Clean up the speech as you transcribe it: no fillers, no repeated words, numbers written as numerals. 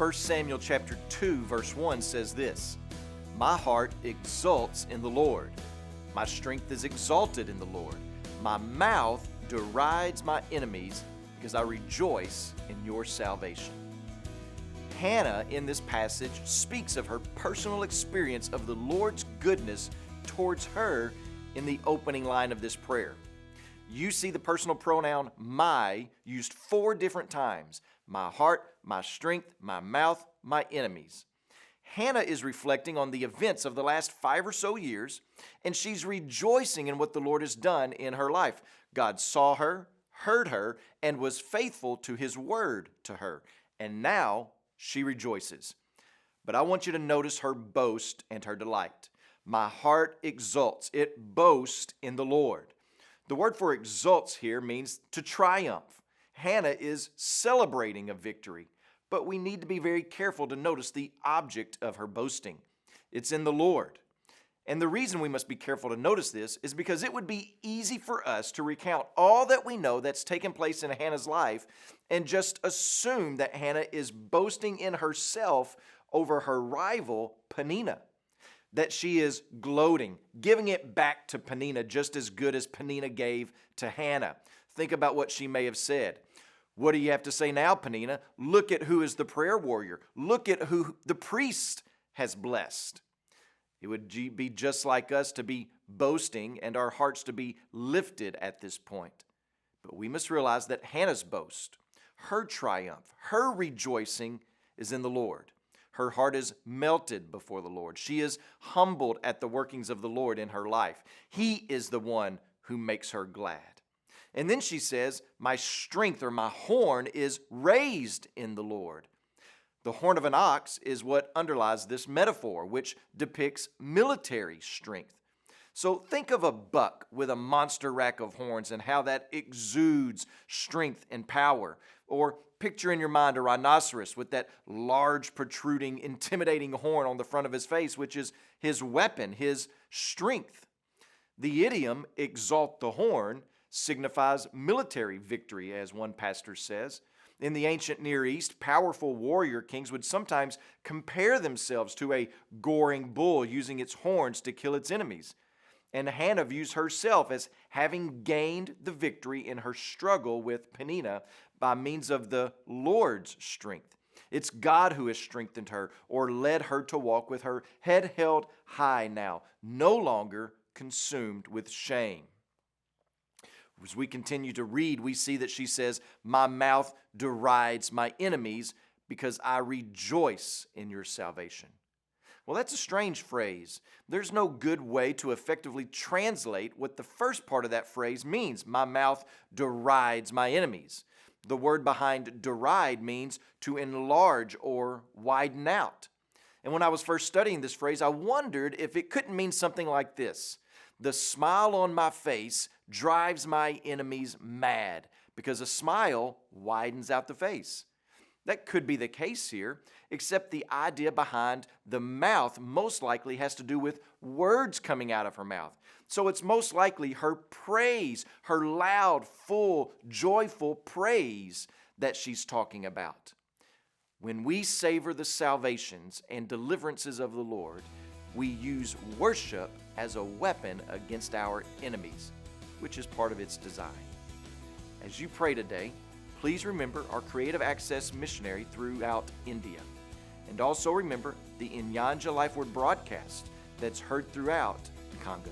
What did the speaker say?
1 Samuel chapter 2, verse 1 says this, "My heart exults in the Lord. My strength is exalted in the Lord. My mouth derides my enemies because I rejoice in your salvation." Hannah in this passage speaks of her personal experience of the Lord's goodness towards her in the opening line of this prayer. You see the personal pronoun my used 4 different times. My heart, my strength, my mouth, my enemies. Hannah is reflecting on the events of the last 5 or so years, and she's rejoicing in what the Lord has done in her life. God saw her, heard her, and was faithful to His word to her, and now she rejoices. But I want you to notice her boast and her delight. My heart exults. It boasts in the Lord. The word for exults here means to triumph. Hannah is celebrating a victory, but we need to be very careful to notice the object of her boasting. It's in the Lord. And the reason we must be careful to notice this is because it would be easy for us to recount all that we know that's taken place in Hannah's life and just assume that Hannah is boasting in herself over her rival, Peninnah. That she is gloating, giving it back to Peninnah just as good as Peninnah gave to Hannah. Think about what she may have said. What do you have to say now, Peninnah? Look at who is the prayer warrior. Look at who the priest has blessed. It would be just like us to be boasting and our hearts to be lifted at this point. But we must realize that Hannah's boast, her triumph, her rejoicing is in the Lord. Her heart is melted before the Lord. She is humbled at the workings of the Lord in her life. He is the one who makes her glad. And then she says, my strength or my horn is raised in the Lord. The horn of an ox is what underlies this metaphor, which depicts military strength. So think of a buck with a monster rack of horns and how that exudes strength and power. Or picture in your mind a rhinoceros with that large, protruding, intimidating horn on the front of his face, which is his weapon, his strength. The idiom, exalt the horn, signifies military victory, as one pastor says. In the ancient Near East, powerful warrior kings would sometimes compare themselves to a goring bull using its horns to kill its enemies. And Hannah views herself as having gained the victory in her struggle with Peninnah by means of the Lord's strength. It's God who has strengthened her or led her to walk with her head held high now, no longer consumed with shame. As we continue to read, we see that she says, my mouth derides my enemies because I rejoice in your salvation. Well, that's a strange phrase. There's no good way to effectively translate what the first part of that phrase means. My mouth derides my enemies. The word behind deride means to enlarge or widen out. And when I was first studying this phrase, I wondered if it couldn't mean something like this. The smile on my face drives my enemies mad because a smile widens out the face. That could be the case here, except the idea behind the mouth most likely has to do with words coming out of her mouth. So it's most likely her praise, her loud, full, joyful praise that she's talking about. When we savor the salvations and deliverances of the Lord, we use worship as a weapon against our enemies, which is part of its design. As you pray today, please remember our Creative Access missionary throughout India. And also remember the Inyanja Life Word broadcast that's heard throughout the Congo.